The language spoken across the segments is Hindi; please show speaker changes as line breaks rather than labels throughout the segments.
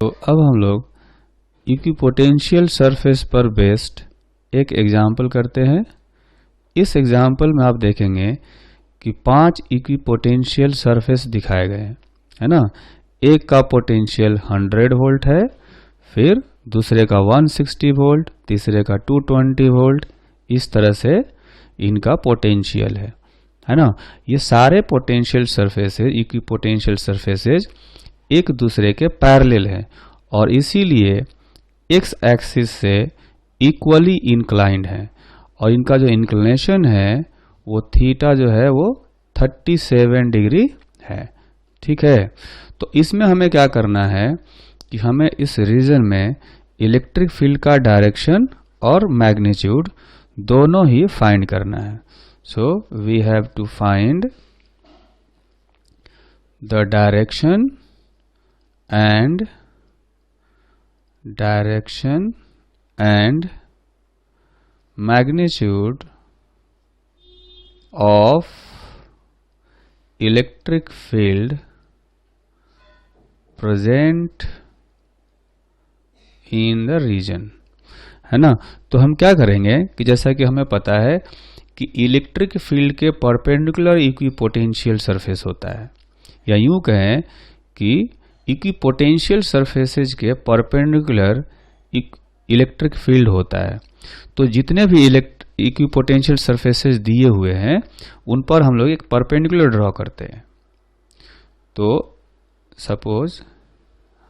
तो अब हम लोग इक्विपोटेंशियल सरफेस पर बेस्ड एक एग्जाम्पल करते हैं। इस एग्जाम्पल में आप देखेंगे कि 5 इक्विपोटेंशियल सरफेस दिखाए गए हैं, है ना। एक का पोटेंशियल 100 वोल्ट है, फिर दूसरे का 160 वोल्ट, तीसरे का 220 वोल्ट, इस तरह से इनका पोटेंशियल है ना। ये सारे पोटेंशियल सरफेसेज, इक्विपोटेंशियल सरफेसेज एक दूसरे के पैरेलल हैं और इसीलिए एक्स एक्सिस से इक्वली इंक्लाइंड है और इनका जो इंक्लिनेशन है वो थीटा जो है वो 37 डिग्री है। ठीक है, तो इसमें हमें क्या करना है कि हमें इस रीजन में इलेक्ट्रिक फील्ड का डायरेक्शन और मैग्नीट्यूड दोनों ही फाइंड करना है। So we have to find the direction and magnitude of electric field present in the region, है ना। तो हम क्या करेंगे कि जैसा कि हमें पता है कि इलेक्ट्रिक फील्ड के परपेंडिकुलर इक्विपोटेंशियल सरफेस होता है, या यूं कहें कि इक्विपोटेंशियल सरफेसेज के परपेंडिकुलर इलेक्ट्रिक फील्ड होता है। तो जितने भी इक्विपोटेंशियल सरफेसेज दिए हुए हैं उन पर हम लोग एक परपेंडिकुलर ड्रॉ करते हैं। तो सपोज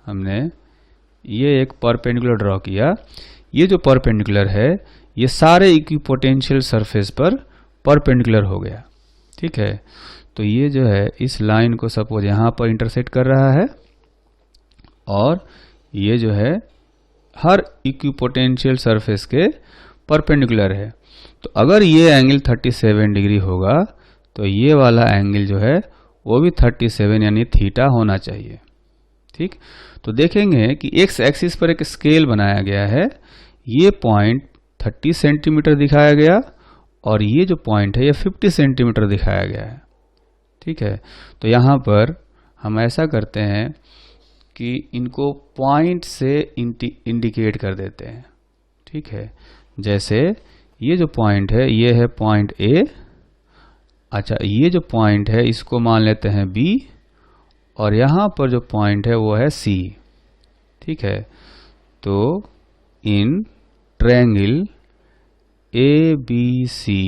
हमने ये एक परपेंडिकुलर ड्रॉ किया, ये जो परपेंडिकुलर है ये सारे इक्विपोटेंशियल सरफेस पर परपेंडिकुलर हो गया। ठीक है, तो ये जो है इस लाइन को सपोज यहाँ पर इंटरसेक्ट कर रहा है और ये जो है हर इक्विपोटेंशियल सरफेस के परपेंडिकुलर है। तो अगर ये एंगल 37 डिग्री होगा तो ये वाला एंगल जो है वो भी 37 यानी थीटा होना चाहिए। ठीक, तो देखेंगे कि एक्स एक्सिस पर एक स्केल बनाया गया है, ये पॉइंट 30 सेंटीमीटर दिखाया गया और ये जो पॉइंट है ये 50 सेंटीमीटर दिखाया गया है। ठीक है, तो यहाँ पर हम ऐसा करते हैं कि इनको पॉइंट से इंडिकेट कर देते हैं। ठीक है, जैसे ये जो पॉइंट है ये है पॉइंट ए, अच्छा ये जो पॉइंट है इसको मान लेते हैं बी और यहाँ पर जो पॉइंट है वो है सी। ठीक है, तो in triangle A B C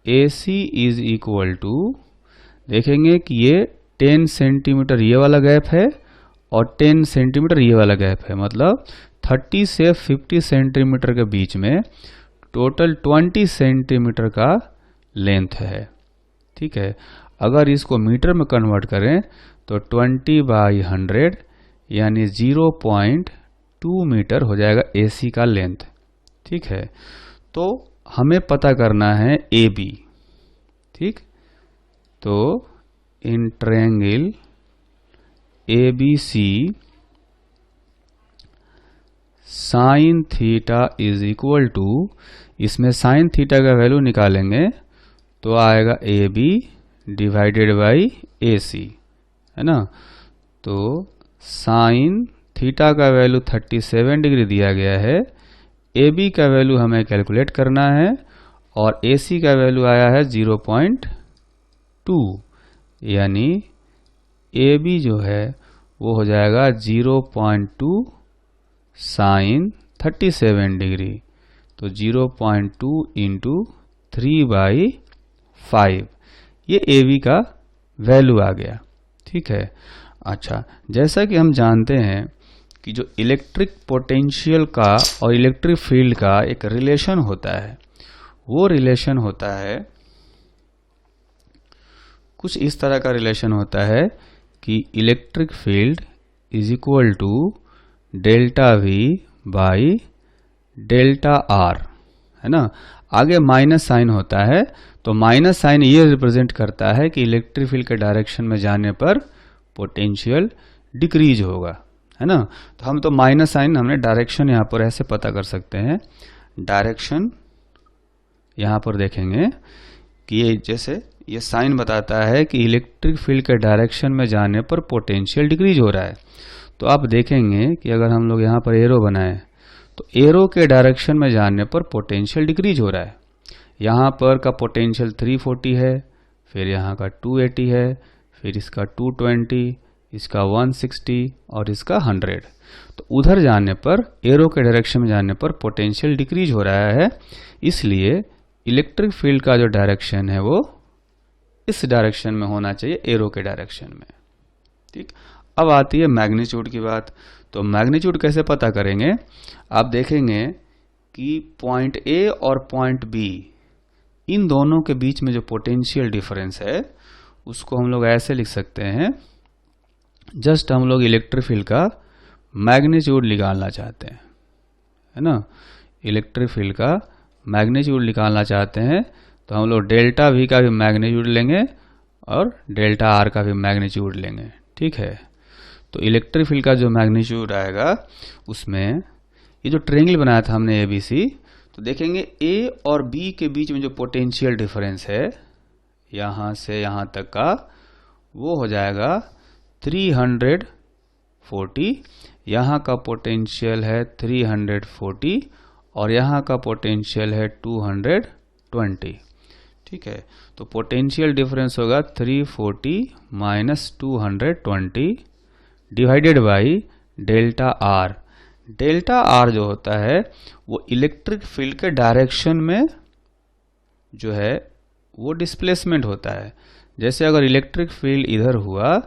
A C is equal to, देखेंगे कि ये 10 सेंटीमीटर ये वाला गैप है और 10 सेंटीमीटर ये वाला गैप है, मतलब 30 से 50 सेंटीमीटर के बीच में टोटल 20 सेंटीमीटर का लेंथ है। ठीक है, अगर इसको मीटर में कन्वर्ट करें तो 20/100 यानी 0.2 मीटर हो जाएगा AC का लेंथ। ठीक है, तो हमें पता करना है AB। ठीक, तो in triangle ABC sine theta is equal to, इसमें साइन थीटा का वैल्यू निकालेंगे तो आएगा AB डिवाइडेड बाई AC, है ना। तो साइन थीटा का वैल्यू 37 डिग्री दिया गया है, AB का वैल्यू हमें कैलकुलेट करना है और AC का वैल्यू आया है 0.2, यानी AB जो है वो हो जाएगा 0.2 साइन 37 डिग्री, तो 0.2 इंटू 3/5, ये AB का वैल्यू आ गया। ठीक है, अच्छा जैसा कि हम जानते हैं कि जो इलेक्ट्रिक पोटेंशियल का और इलेक्ट्रिक फील्ड का एक रिलेशन होता है, वो रिलेशन होता है कुछ इस तरह का रिलेशन होता है कि electric field is equal to delta V by delta R, है ना। आगे माइनस साइन होता है, तो माइनस साइन ये रिप्रेजेंट करता है कि इलेक्ट्रिक फील्ड के डायरेक्शन में जाने पर पोटेंशियल डिक्रीज होगा, है ना। तो हम तो माइनस साइन हमने डायरेक्शन यहाँ पर ऐसे पता कर सकते हैं। डायरेक्शन यहाँ पर देखेंगे कि ये जैसे ये साइन बताता है कि इलेक्ट्रिक फील्ड के डायरेक्शन में जाने पर पोटेंशियल डिक्रीज हो रहा है। तो आप देखेंगे कि अगर हम लोग यहाँ पर एरो बनाएं तो एरो के डायरेक्शन में जाने पर पोटेंशियल डिक्रीज हो रहा है। यहाँ पर का पोटेंशियल 340 है, फिर यहाँ का 280 है, फिर इसका 220, इसका 160 और इसका 100। तो उधर जाने पर, एरो के डायरेक्शन में जाने पर पोटेंशियल डिक्रीज हो रहा है, इसलिए इलेक्ट्रिक फील्ड का जो डायरेक्शन है वो इस डायरेक्शन में होना चाहिए, एरो के डायरेक्शन में। ठीक, अब आती है मैग्नीट्यूड की बात। तो मैग्नीट्यूड कैसे पता करेंगे? आप देखेंगे कि पॉइंट ए और पॉइंट बी, इन दोनों के बीच में जो पोटेंशियल डिफरेंस है उसको हम लोग ऐसे लिख सकते हैं, जस्ट हम लोग इलेक्ट्रिक फील्ड का मैग्नीट्यूड निकालना चाहते हैं, है ना। इलेक्ट्रिक फील्ड का मैग्नीट्यूड निकालना चाहते हैं तो हम लोग डेल्टा वी का भी मैग्नीट्यूड लेंगे और डेल्टा आर का भी मैग्नीट्यूड लेंगे। ठीक है, तो इलेक्ट्रिक फील्ड का जो मैग्नीट्यूड आएगा उसमें ये जो ट्रायंगल बनाया था हमने एबीसी, तो देखेंगे ए और बी के बीच में जो पोटेंशियल डिफरेंस है यहाँ से यहाँ तक का, वो हो जाएगा 340। यहाँ का पोटेंशियल है 340 और यहाँ का पोटेंशियल है 220। ठीक है, तो पोटेंशियल डिफरेंस होगा 340 minus 220 divided by delta are. Delta R जो होता है वो इलेक्ट्रिक फील्ड के डायरेक्शन में जो है वो डिस्प्लेसमेंट होता है। जैसे अगर इलेक्ट्रिक फील्ड इधर हुआ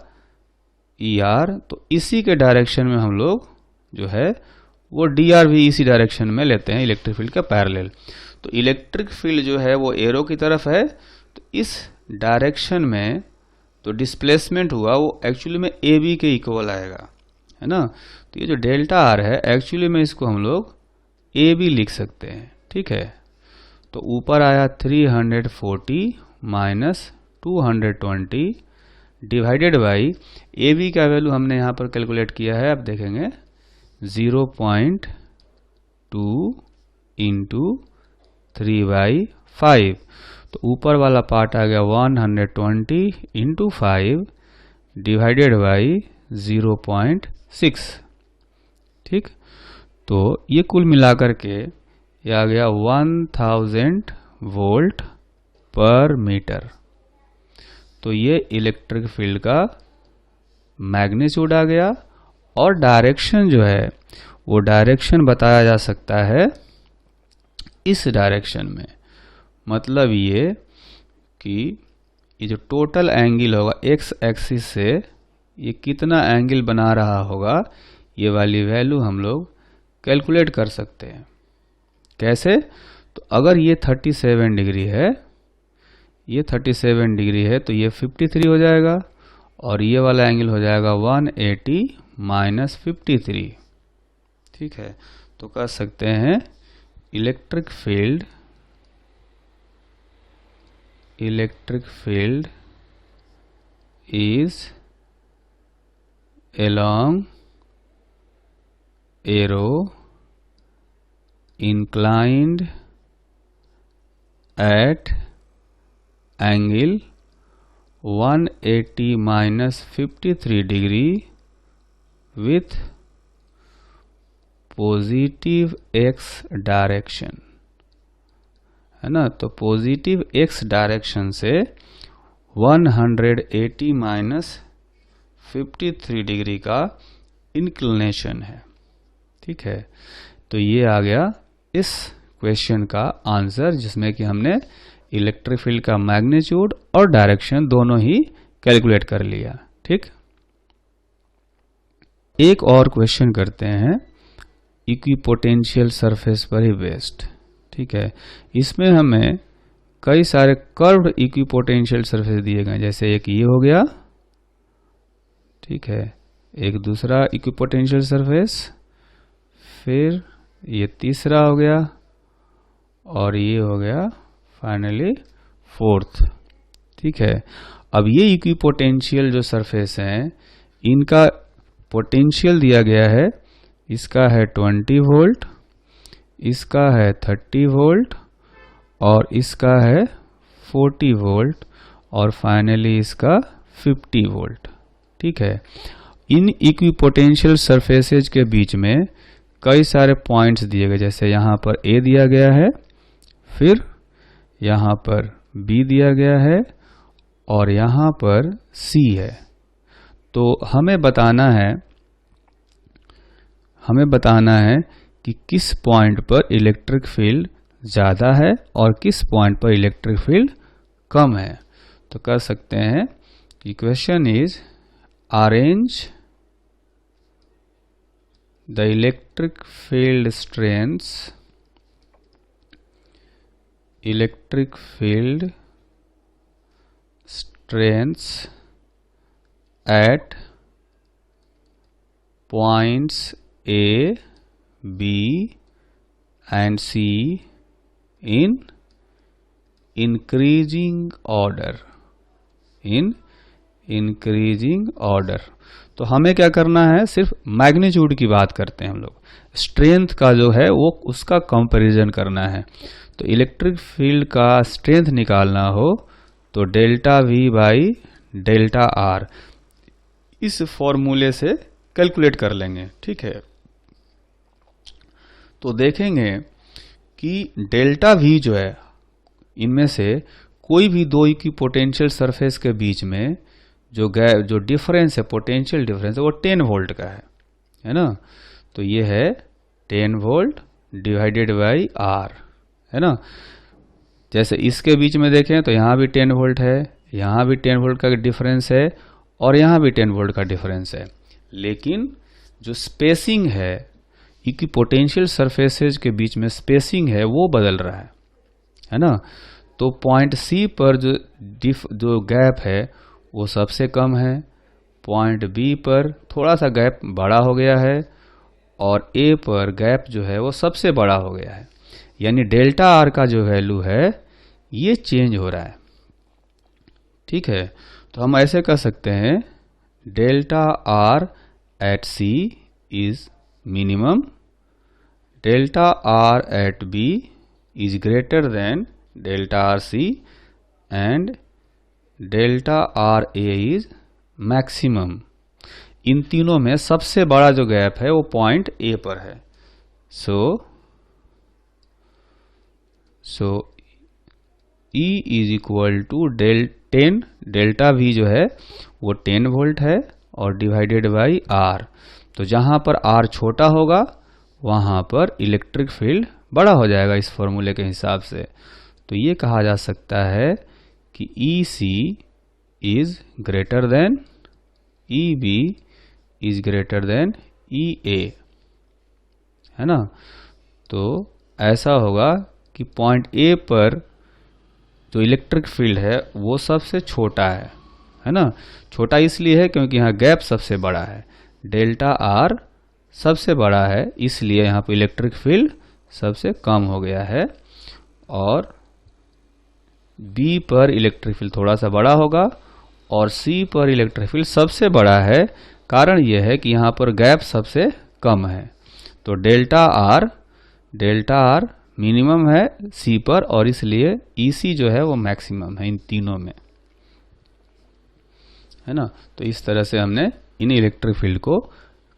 ई आर, तो इसी के डायरेक्शन में हम लोग जो है वो डी आर भी इसी डायरेक्शन में लेते हैं, इलेक्ट्रिक फील्ड का पैरेलल। तो इलेक्ट्रिक फील्ड जो है वो एरो की तरफ है, तो इस डायरेक्शन में तो डिस्प्लेसमेंट हुआ वो एक्चुअली में ए बी के इक्वल आएगा, है ना। तो ये जो डेल्टा आर है एक्चुअली में इसको हम लोग ए बी लिख सकते हैं। ठीक है, तो ऊपर आया 340 minus 220 divided by A B का वैल्यू हमने यहाँ पर कैलकुलेट किया है, आप देखेंगे 0.2 इंटू 3/5। तो ऊपर वाला पार्ट आ गया 120 इंटू 5 डिवाइडेड बाई 0.6। ठीक, तो ये कुल मिलाकर के ये आ गया 1000 वोल्ट पर मीटर। तो ये इलेक्ट्रिक फील्ड का मैग्नीट्यूड आ गया और डायरेक्शन जो है वो डायरेक्शन बताया जा सकता है इस डायरेक्शन में। मतलब ये कि ये जो टोटल एंगल होगा एक्स एक्सिस से ये कितना एंगल बना रहा होगा, ये वाली वैल्यू हम लोग कैलकुलेट कर सकते हैं। कैसे? तो अगर ये 37 डिग्री है, ये 37 डिग्री है, तो ये 53 हो जाएगा और ये वाला एंगल हो जाएगा 180 माइनस 53। ठीक है, तो कह सकते हैं electric field is along arrow inclined at angle 180 minus 53 degree with positive x direction, है ना। तो पॉजिटिव x डायरेक्शन से 180 माइनस 53 डिग्री का इंक्लिनेशन है। ठीक है, तो ये आ गया इस क्वेश्चन का आंसर, जिसमें कि हमने इलेक्ट्रिक फील्ड का मैग्नीट्यूड और डायरेक्शन दोनों ही कैलकुलेट कर लिया। ठीक, एक और क्वेश्चन करते हैं इक्विपोटेंशियल सरफेस पर ही बेस्ड। ठीक है, इसमें हमें कई सारे कर्व्ड इक्विपोटेंशियल सरफेस दिए गए, जैसे एक ये हो गया, ठीक है, एक दूसरा इक्विपोटेंशियल सरफेस, फिर ये तीसरा हो गया और ये हो गया फाइनली फोर्थ। ठीक है, अब ये इक्विपोटेंशियल जो सरफेस हैं इनका पोटेंशियल दिया गया है, इसका है 20 वोल्ट, इसका है 30 वोल्ट और इसका है 40 वोल्ट और फाइनली इसका 50 वोल्ट। ठीक है, इन इक्विपोटेंशियल सरफेसेज के बीच में कई सारे पॉइंट्स दिए गए, जैसे यहाँ पर ए दिया गया है, फिर यहाँ पर बी दिया गया है और यहाँ पर सी है। तो हमें बताना है कि किस पॉइंट पर इलेक्ट्रिक फील्ड ज़्यादा है और किस पॉइंट पर इलेक्ट्रिक फील्ड कम है। तो कर सकते हैं कि question is arrange the electric field strengths at points A, B and C in increasing order. तो हमें क्या करना है, सिर्फ मैग्नीट्यूड की बात करते हैं हम लोग, स्ट्रेंथ का जो है वो उसका कंपैरिजन करना है। तो इलेक्ट्रिक फील्ड का स्ट्रेंथ निकालना हो तो delta V by delta R इस फॉर्मूले से कैलकुलेट कर लेंगे। ठीक है, तो देखेंगे कि डेल्टा V जो है, इनमें से कोई भी दो इक्विपोटेंशियल सरफेस के बीच में जो डिफरेंस है, पोटेंशियल डिफरेंस है, वो 10 वोल्ट का है ना। तो ये है 10 वोल्ट डिवाइडेड बाई R, है ना। जैसे इसके बीच में देखें तो यहाँ भी 10 वोल्ट है, यहाँ भी 10 वोल्ट का डिफरेंस है और यहाँ भी 10 वोल्ट का डिफरेंस है, लेकिन जो स्पेसिंग है इक्विपोटेंशियल सरफेसेज के बीच में स्पेसिंग है वो बदल रहा है ना। तो पॉइंट सी पर जो गैप है वो सबसे कम है, पॉइंट बी पर थोड़ा सा गैप बड़ा हो गया है और ए पर गैप जो है वो सबसे बड़ा हो गया है। यानी डेल्टा आर का जो वैल्यू है ये चेंज हो रहा है। ठीक है, तो हम ऐसे कर सकते हैं, delta R at C is minimum, delta R at B is greater than delta R C and delta R A is maximum. इन तीनों में सबसे बड़ा जो गैप है वो पॉइंट ए पर है। So E is equal to 10, delta V जो है वो 10 वोल्ट है और डिवाइडेड बाई R। तो जहां पर R छोटा होगा वहां पर इलेक्ट्रिक फील्ड बड़ा हो जाएगा इस फॉर्मूले के हिसाब से। तो ये कहा जा सकता है कि EC is greater then EB is greater then EA, है ना। तो ऐसा होगा कि पॉइंट A पर जो इलेक्ट्रिक फील्ड है वो सबसे छोटा है ना। छोटा इसलिए है क्योंकि यहाँ गैप सबसे बड़ा है, डेल्टा R सबसे बड़ा है, इसलिए यहाँ पर इलेक्ट्रिक फील्ड सबसे कम हो गया है। और B पर इलेक्ट्रिक फील्ड थोड़ा सा बड़ा होगा और C पर इलेक्ट्रिक फील्ड सबसे बड़ा है। कारण यह है कि यहाँ पर गैप सबसे कम है। तो डेल्टा आर मिनिमम है C पर और इसलिए EC जो है वो मैक्सिमम है इन तीनों में, है ना। तो इस तरह से हमने इन इलेक्ट्रिक फील्ड को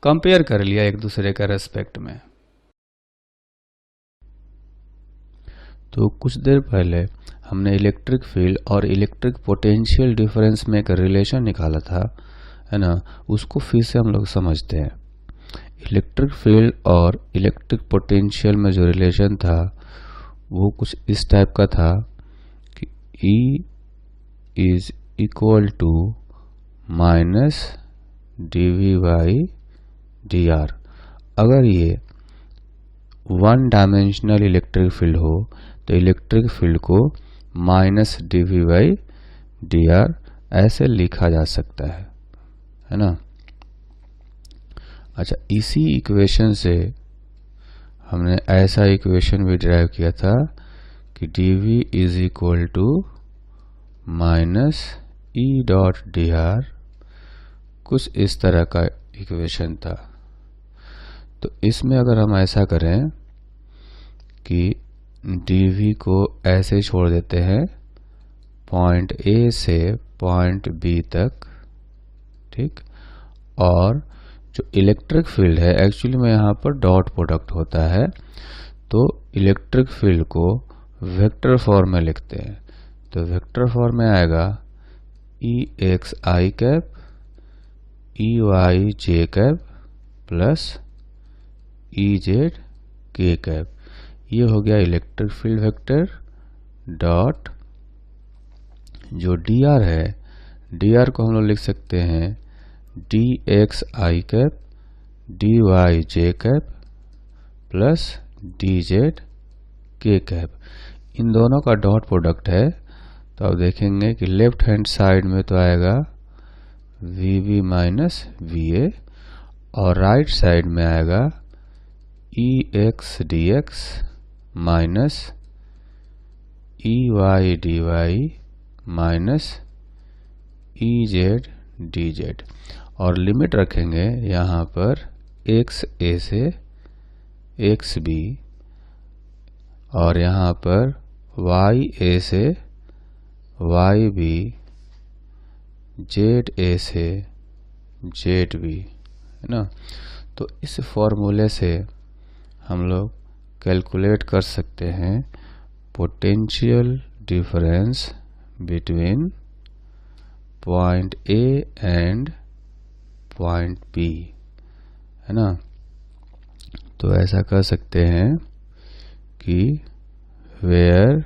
कंपेयर कर लिया एक दूसरे के रेस्पेक्ट में। तो कुछ देर पहले हमने इलेक्ट्रिक फील्ड और इलेक्ट्रिक पोटेंशियल डिफरेंस में एक रिलेशन निकाला था, है ना। उसको फिर से हम लोग समझते हैं। इलेक्ट्रिक फील्ड और इलेक्ट्रिक पोटेंशियल में जो रिलेशन था वो कुछ इस टाइप का था कि E is equal to minus dV by dr। अगर ये वन डायमेंशनल इलेक्ट्रिक फील्ड हो तो इलेक्ट्रिक फील्ड को माइनस dV बाई dr ऐसे लिखा जा सकता है ना। अच्छा, इसी इक्वेशन से हमने ऐसा इक्वेशन भी डिराइव किया था कि dV is equal to minus E dot dr, कुछ इस तरह का इक्वेशन था। तो इसमें अगर हम ऐसा करें कि dV को ऐसे छोड़ देते हैं पॉइंट A से पॉइंट B तक, ठीक, और जो इलेक्ट्रिक फील्ड है एक्चुअली में यहाँ पर डॉट प्रोडक्ट होता है, तो इलेक्ट्रिक फील्ड को वेक्टर फॉर्म में लिखते हैं। तो वेक्टर फॉर्म में आएगा EXI cap EY J cap plus EZ K cap. ये हो गया इलेक्ट्रिक फील्ड वेक्टर डॉट जो dr है, dr को हम लोग लिख सकते हैं DXI cap DY J cap plus DZ K cap. इन दोनों का डॉट प्रोडक्ट है, तो आप देखेंगे कि लेफ्ट हैंड साइड में तो आएगा VB माइनस VA और राइट साइड में आएगा EX DX minus EY DY minus EZ DZ और लिमिट रखेंगे यहाँ पर XA से XB और यहाँ पर YA से YB ZA से ZB, है ना। तो इस फॉर्मूले से हम लोग कैलकुलेट कर सकते हैं potential difference between point A and point B, है ना। तो ऐसा कर सकते हैं कि where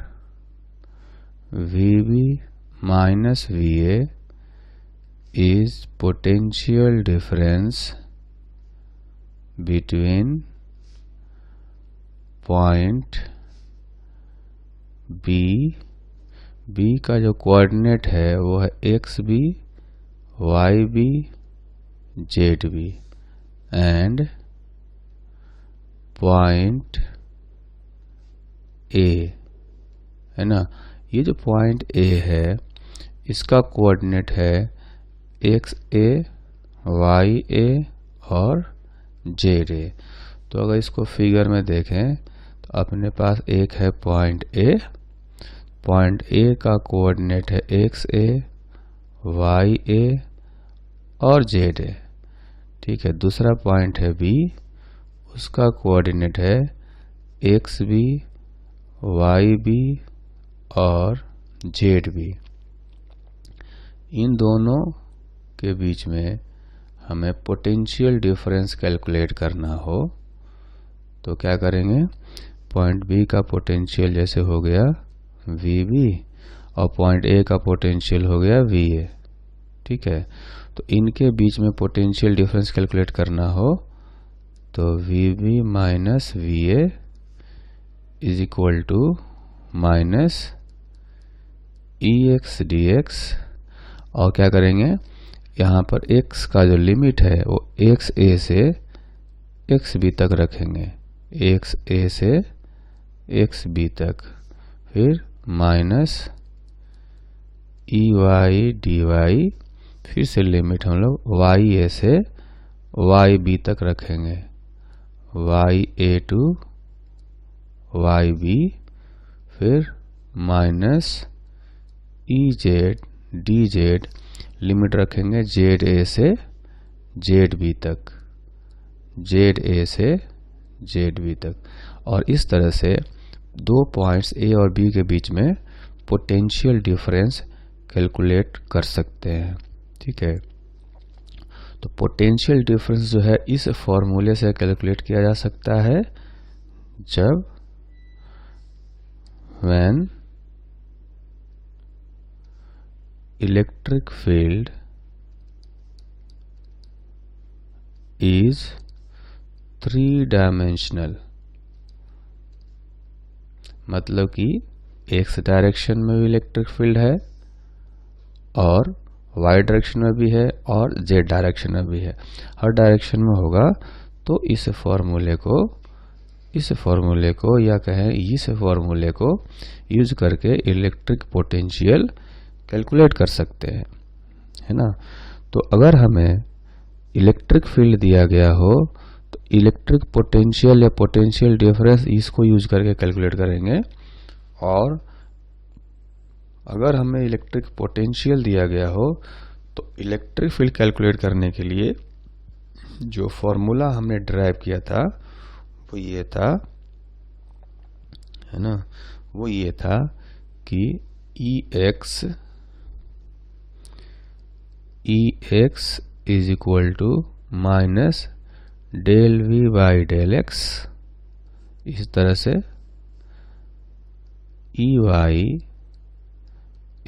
VB minus VA is potential difference between point B, B का जो कोऑर्डिनेट है वो है XB YB ZB and point A, है ना। ये जो पॉइंट A है इसका कोऑर्डिनेट है XA YA और ZA। तो अगर इसको फिगर में देखें तो अपने पास एक है पॉइंट A, पॉइंट A का कोऑर्डिनेट है XA YA और ZA, ठीक है। दूसरा पॉइंट है B, उसका कोऑर्डिनेट है XB YB और ZB। इन दोनों के बीच में हमें पोटेंशियल डिफरेंस कैलकुलेट करना हो तो क्या करेंगे, पॉइंट B का पोटेंशियल जैसे हो गया VB और पॉइंट A का पोटेंशियल हो गया VA, ठीक है। तो इनके बीच में पोटेंशियल डिफरेंस कैलकुलेट करना हो तो VB minus VA is equal to minus EX DX और क्या करेंगे, यहाँ पर x का जो लिमिट है वो XA से XB तक रखेंगे, XA से XB तक, फिर माइनस EY DY, फिर से लिमिट हम लोग YA से YB तक रखेंगे, YA टू YB, फिर माइनस EZ DZ, लिमिट रखेंगे ZA से ZB तक, ZA से ZB तक। और इस तरह से दो पॉइंट्स A और B के बीच में पोटेंशियल डिफरेंस कैलकुलेट कर सकते हैं, ठीक है। तो पोटेंशियल डिफरेंस जो है इस फॉर्मूले से कैलकुलेट किया जा सकता है जब when electric field is three dimensional, मतलब कि एक्स डायरेक्शन में भी इलेक्ट्रिक फील्ड है और वाई डायरेक्शन में भी है और जेड डायरेक्शन में भी है, हर डायरेक्शन में होगा। तो इस फॉर्मूले को या कहें इस फॉर्मूले को यूज करके इलेक्ट्रिक पोटेंशियल कैलकुलेट कर सकते हैं, है ना। तो अगर हमें इलेक्ट्रिक फील्ड दिया गया हो तो इलेक्ट्रिक पोटेंशियल या पोटेंशियल डिफरेंस इसको यूज करके कैलकुलेट करेंगे, और अगर हमें इलेक्ट्रिक पोटेंशियल दिया गया हो तो इलेक्ट्रिक फील्ड कैलकुलेट करने के लिए जो फॉर्मूला हमने ड्राइव किया था वो ये था, है ना, वो ये था कि Ex is equal to minus del V by del X, इस तरह से Ey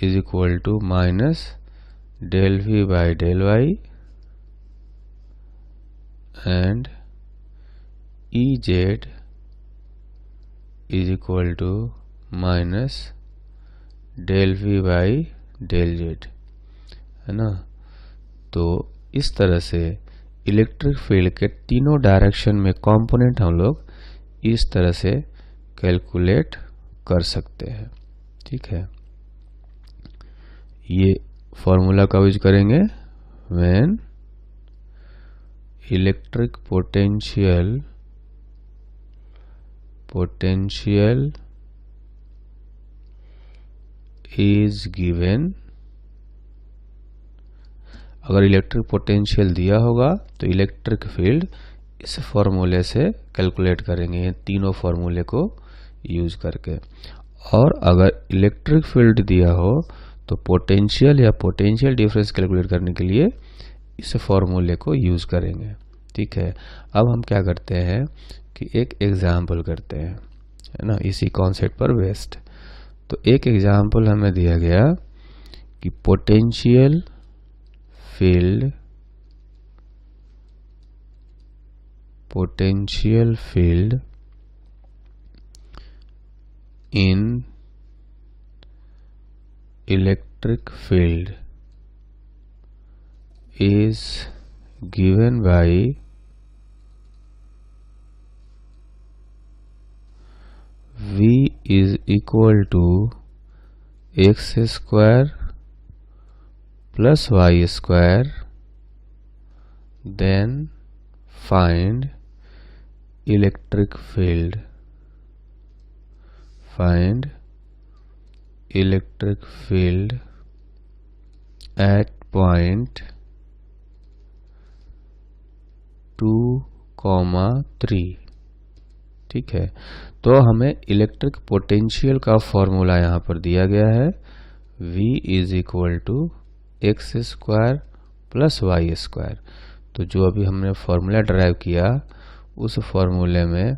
is equal to minus del V by del Y and Ez is equal to minus del V by del Z, है ना। तो इस तरह से इलेक्ट्रिक फील्ड के तीनों डायरेक्शन में कंपोनेंट हम लोग इस तरह से कैलकुलेट कर सकते हैं। ठीक है, ये फॉर्मूला का यूज करेंगे when electric potential is given. अगर इलेक्ट्रिक पोटेंशियल दिया होगा तो इलेक्ट्रिक फील्ड इस फॉर्मूले से कैलकुलेट करेंगे, ये तीनों फॉर्मूले को यूज करके। और अगर इलेक्ट्रिक फील्ड दिया हो तो पोटेंशियल या पोटेंशियल डिफरेंस कैलकुलेट करने के लिए इस फॉर्मूले को यूज करेंगे। ठीक है, अब हम क्या करते हैं कि एक एग्जाम्पल करते हैं, है ना, इसी कॉन्सेप्ट पर बेस्ड। तो एक एग्जाम्पल हमें दिया गया कि potential field in electric field is given by V is equal to x square plus y square, then find electric field. Find electric field at point 2,3। ठीक है, तो हमें इलेक्ट्रिक पोटेंशियल का फॉर्मूला यहाँ पर दिया गया है, V is equal to X square plus Y square. तो जो अभी हमने फॉर्मूला ड्राइव किया उस फॉर्मूले में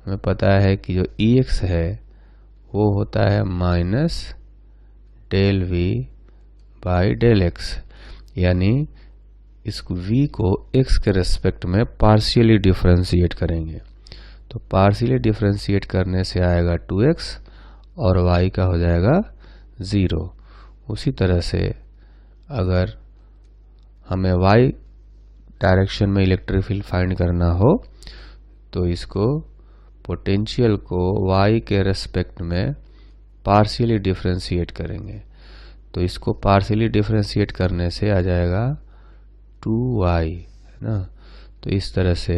हमें पता है कि जो Ex है वो होता है minus del V by del X, यानी इस v को x के रेस्पेक्ट में पार्शियली डिफरेंशिएट करेंगे। तो पार्शियली डिफरेंशिएट करने से आएगा 2x और y का हो जाएगा 0। उसी तरह से अगर हमें y डायरेक्शन में इलेक्ट्रिक फील्ड फाइंड करना हो तो इसको पोटेंशियल को y के रेस्पेक्ट में पार्शियली डिफरेंशिएट करेंगे। तो इसको पार्शियली डिफरेंशिएट करने से आ जाएगा 2y, है ना। तो इस तरह से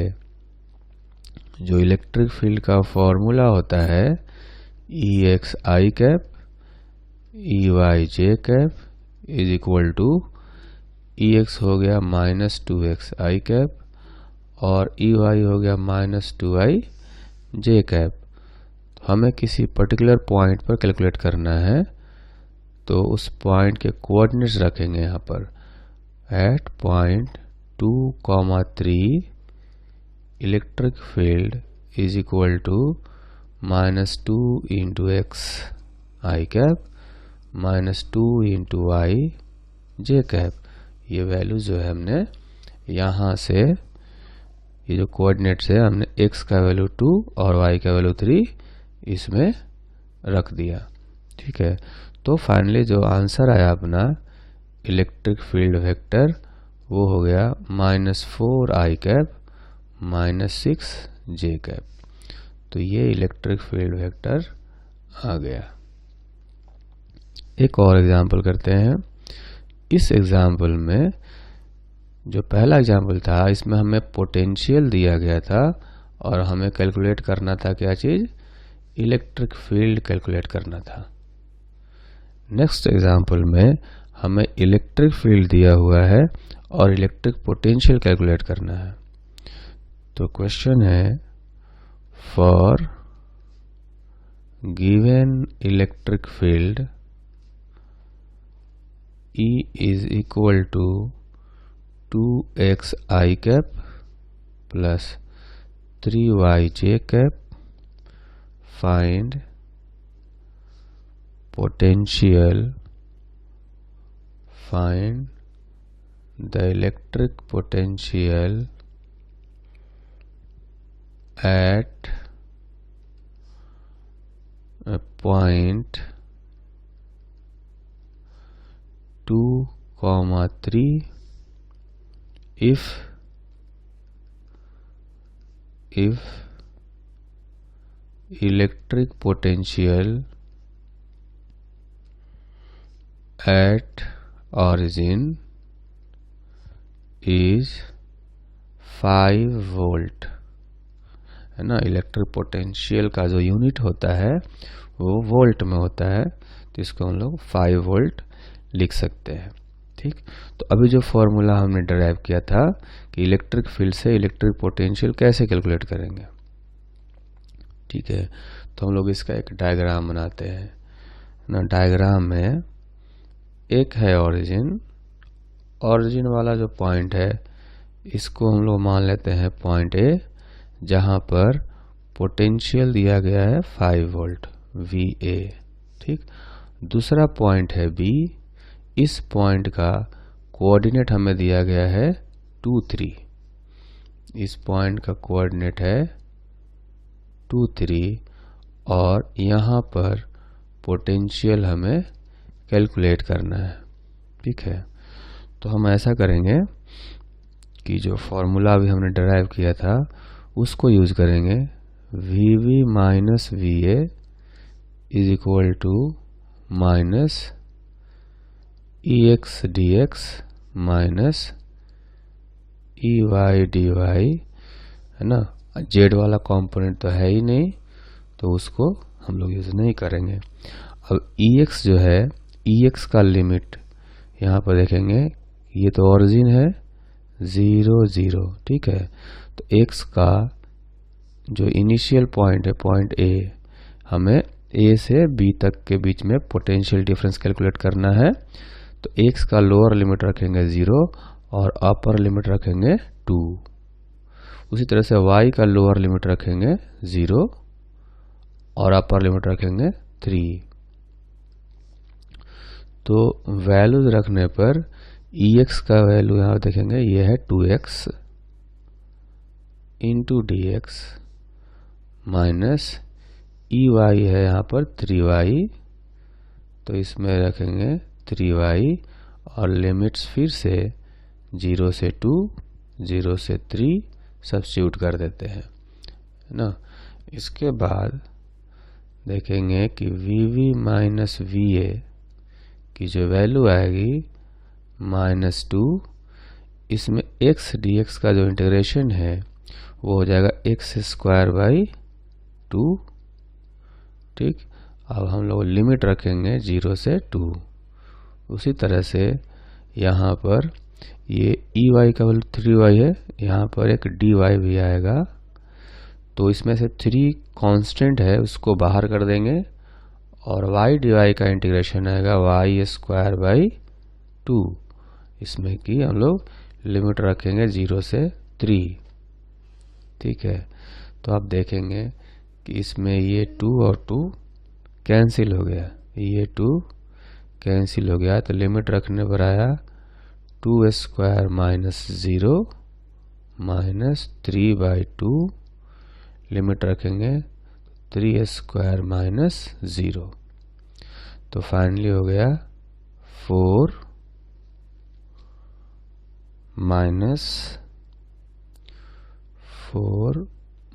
जो इलेक्ट्रिक फील्ड का फॉर्मूला होता है Ex I cap Ey j cap is equal to Ex हो गया माइनस 2x I कैप और Ey हो गया माइनस 2i j कैप। तो हमें किसी पर्टिकुलर पॉइंट पर कैलकुलेट करना है, तो उस पॉइंट के कोऑर्डिनेट्स रखेंगे यहाँ पर। At point 2,3 electric field is equal to minus 2 into X I cap minus 2 into Y J cap. ये वैल्यू जो है हमने यहाँ से, ये जो कोऑर्डिनेट्स है हमने x का वैल्यू 2 और y का वैल्यू 3 इसमें रख दिया। ठीक है, तो फाइनली जो आंसर आया अपना इलेक्ट्रिक फील्ड वेक्टर वो हो गया minus 4i cap minus 6j cap. तो ये इलेक्ट्रिक फील्ड वेक्टर आ गया। एक और एग्जांपल करते हैं। इस एग्जांपल में जो पहला एग्जांपल था इसमें हमें पोटेंशियल दिया गया था और हमें कैलकुलेट करना था क्या चीज़, इलेक्ट्रिक फील्ड कैलकुलेट करना था। नेक्स्ट एग्जांपल में हमें इलेक्ट्रिक फील्ड दिया हुआ है और इलेक्ट्रिक पोटेंशियल कैलकुलेट करना है। तो क्वेश्चन है, for given electric field E is equal to 2xi cap plus 3yj cap, find potential, find the electric potential at a point 2, 3 if electric potential at origin is 5 volt, है ना। इलेक्ट्रिक पोटेंशियल का जो यूनिट होता है वो वोल्ट में होता है, तो इसको हम लोग 5 वोल्ट लिख सकते हैं। ठीक, तो अभी जो फॉर्मूला हमने डराइव किया था कि इलेक्ट्रिक फील्ड से इलेक्ट्रिक पोटेंशियल कैसे कैलकुलेट करेंगे, ठीक है। तो हम लोग इसका एक डायग्राम बनाते हैं ना। डायग्राम में एक है ओरिजिन, ओरिजिन वाला जो पॉइंट है इसको हम लोग मान लेते हैं पॉइंट ए, जहां पर पोटेंशियल दिया गया है 5 वोल्ट VA। ठीक, दूसरा पॉइंट है बी, इस पॉइंट का कोऑर्डिनेट हमें दिया गया है 2, 3। इस पॉइंट का कोऑर्डिनेट है 2, 3 और यहाँ पर पोटेंशियल हमें कैलकुलेट करना है। ठीक है, तो हम ऐसा करेंगे कि जो फॉर्मूला अभी हमने डराइव किया था उसको यूज करेंगे। VV minus VA is equal to minus EX dx minus EY dy, है ना। जेड वाला कंपोनेंट तो है ही नहीं, तो उसको हम लोग यूज नहीं करेंगे। अब EX जो है, EX का लिमिट यहाँ पर देखेंगे, ये तो ओरिजिन है 0, 0। ठीक है, तो X का जो इनिशियल पॉइंट है पॉइंट A, हमें A से B तक के बीच में पोटेंशियल डिफरेंस कैलकुलेट करना है। तो x का लोअर लिमिट रखेंगे 0 और अपर लिमिट रखेंगे 2। उसी तरह से y का लोअर लिमिट रखेंगे 0 और अपर लिमिट रखेंगे 3। तो वैल्यूज रखने पर ex का वैल्यू यहाँ देखेंगे, ये है 2x into dx minus EY है यहाँ पर 3y, तो इसमें रखेंगे 3y और लिमिट्स फिर से 0 से 2, 0 से 3 सब्स्टिट्यूट कर देते हैं, है ना। इसके बाद देखेंगे कि VV माइनस VA की जो वैल्यू आएगी -2, इसमें x dx का जो इंटीग्रेशन है वो हो जाएगा x²/2। ठीक, अब हम लोग लिमिट रखेंगे 0 से 2। उसी तरह से यहाँ पर ये EY का वैल्यू 3y है, यहाँ पर एक dy भी आएगा, तो इसमें से 3 कांस्टेंट है उसको बाहर कर देंगे और y dy का इंटीग्रेशन आएगा y²/2। इसमें कि हम लोग लिमिट रखेंगे 0 से 3। ठीक है, तो आप देखेंगे कि इसमें ये 2 और 2 कैंसिल हो गया, ये 2 कैंसिल हो गया, तो लिमिट रखने पर आया 2² - 0 माइनस 3/2, लिमिट रखेंगे 3² - 0, तो फाइनली हो गया 4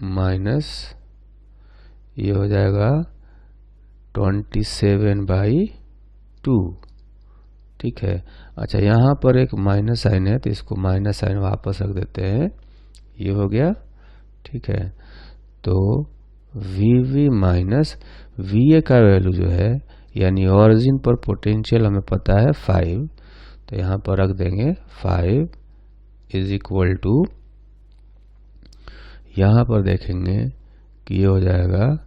माइनस ये हो जाएगा 27/2। ठीक है, अच्छा यहाँ पर एक माइनस साइन है तो इसको माइनस साइन वापस रख देते हैं, ये हो गया। ठीक है, तो VV माइनस VA का वैल्यू जो है, यानी ओरिजिन पर पोटेंशियल हमें पता है 5, तो यहाँ पर रख देंगे 5 इज इक्वल टू, यहाँ पर देखेंगे कि ये हो जाएगा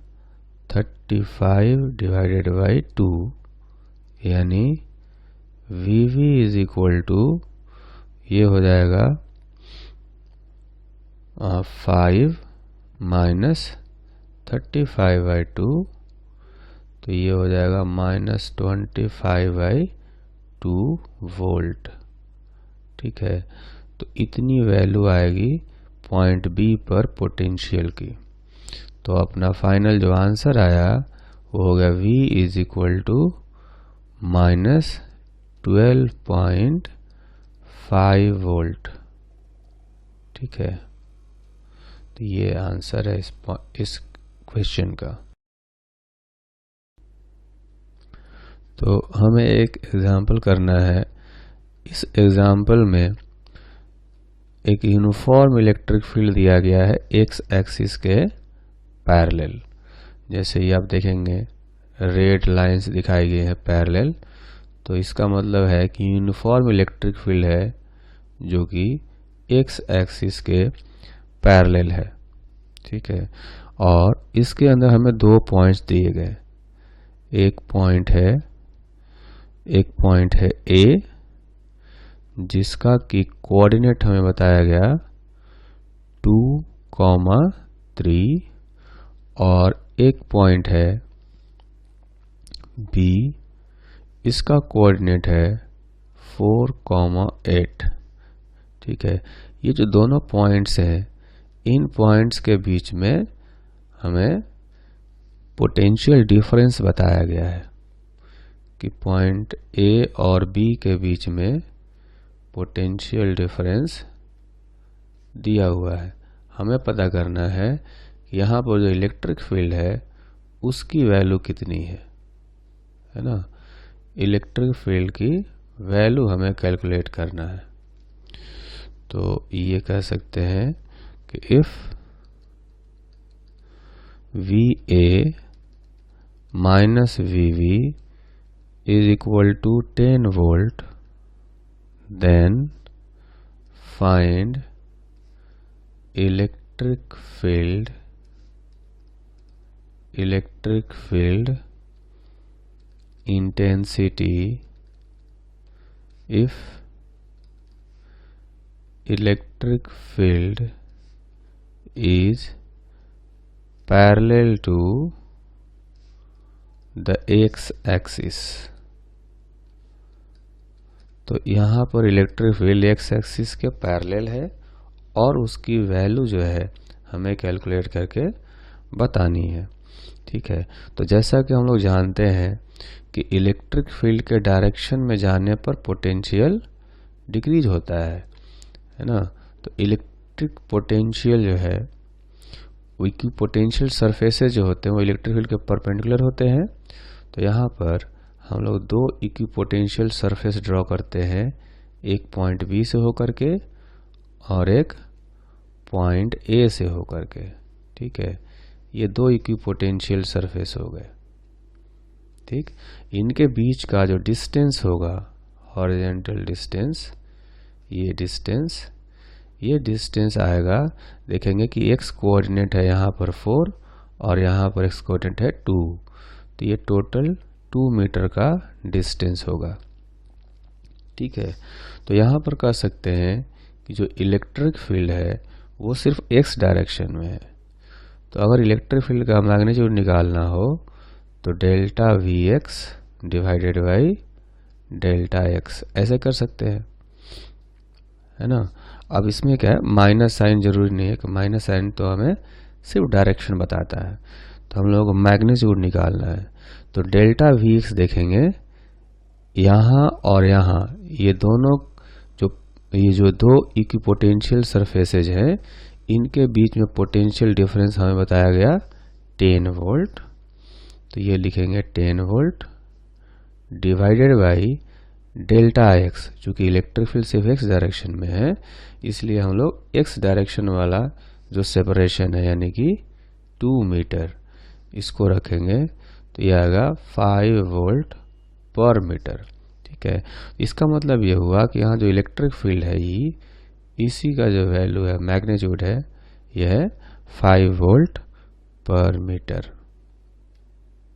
35 डिवाइडेड बाई 2, यानी VV इज इक्वल टू, ये हो जाएगा 5 माइनस 35 बाई 2, तो ये हो जाएगा -25/2 वोल्ट। ठीक है, तो इतनी वैल्यू आएगी पॉइंट बी पर पोटेंशियल की। तो अपना फाइनल जो आंसर आया वो हो गया V is equal to -12.5 volt. ठीक है, तो ये आंसर है इस क्वेश्चन का। तो हमें एक एग्जाम्पल करना है। इस एग्जाम्पल में एक यूनिफॉर्म इलेक्ट्रिक फील्ड दिया गया है एक्स एक्सिस के पैरेलल। जैसे ही आप देखेंगे रेड लाइंस दिखाई गई है पैरेलल, तो इसका मतलब है कि यूनिफॉर्म इलेक्ट्रिक फील्ड है जो कि एक्स एक्सिस के पैरेलल है। ठीक है, और इसके अंदर हमें दो पॉइंट्स दिए गए। एक पॉइंट है A, जिसका कि कोऑर्डिनेट हमें बताया गया 2,3, और एक पॉइंट है B, इसका कोऑर्डिनेट है 4,8। ठीक है, ये जो दोनों पॉइंट्स हैं, इन पॉइंट्स के बीच में हमें पोटेंशियल डिफरेंस बताया गया है कि पॉइंट A और B के बीच में पोटेंशियल डिफरेंस दिया हुआ है। हमें पता करना है कि यहाँ पर जो इलेक्ट्रिक फील्ड है उसकी वैल्यू कितनी है ना। इलेक्ट्रिक फील्ड की वैल्यू हमें कैलकुलेट करना है। तो ये कह सकते हैं कि if VA minus VV is equal to 10 volt, then find electric field intensity if electric field is parallel to the x-axis। तो यहाँ पर इलेक्ट्रिक फील्ड एक्स एक्सिस के पैरेलल है और उसकी वैल्यू जो है हमें कैलकुलेट करके बतानी है। ठीक है, तो जैसा कि हम लोग जानते हैं कि इलेक्ट्रिक फील्ड के डायरेक्शन में जाने पर पोटेंशियल डिक्रीज होता है ना। तो इलेक्ट्रिक पोटेंशियल जो है, वो इक्विपोटेंशियल सरफेसेस जो होते हैं वो इलेक्ट्रिक फील्ड के परपेंडिकुलर होते हैं। तो यहाँ पर हम लोग दो इक्विपोटेंशियल सरफेस ड्रॉ करते हैं, एक पॉइंट B से होकर के और एक पॉइंट A से होकर के। ठीक है, ये दो इक्विपोटेंशियल सरफेस हो गए। ठीक, इनके बीच का जो डिस्टेंस होगा, हॉरिजॉन्टल डिस्टेंस, ये डिस्टेंस आएगा, देखेंगे कि x कोऑर्डिनेट है यहाँ पर 4 और यहाँ पर x कोऑर्डिनेट है 2, तो ये टोटल 2 मीटर का डिस्टेंस होगा। ठीक है, तो यहाँ पर कह सकते हैं कि जो इलेक्ट्रिक फील्ड है वो सिर्फ x डायरेक्शन में है। तो अगर इलेक्ट्रिक फील्ड का मैग्नीट्यूड निकालना हो तो delta Vx divided by delta x ऐसे कर सकते हैं, है ना। अब इसमें क्या है, माइनस साइन जरूरी नहीं है कि माइनस साइन तो हमें सिर्फ डायरेक्शन बताता है। तो हम लोगों को मैग्नीट्यूड निकालना है। तो डेल्टा Vx देखेंगे यहाँ और यहाँ, ये जो दो इक्विपोटेंशियल सरफेसेज हैं, इनके बीच में पोटेंशियल डिफरेंस हमें बताया गया 10 वोल्ट। तो ये लिखेंगे 10 volt divided by delta x, चूँकि इलेक्ट्रिक फील्ड सिर्फ x डायरेक्शन में है, इसलिए हम लोग x डायरेक्शन वाला जो सेपरेशन है यानी कि 2 मीटर, इसको रखेंगे। तो ये आएगा 5 वोल्ट पर मीटर। ठीक है, इसका मतलब ये हुआ कि यहाँ जो इलेक्ट्रिक फील्ड है ई, इसी का जो वैल्यू है, मैग्नीट्यूड है, यह है 5 वोल्ट पर मीटर।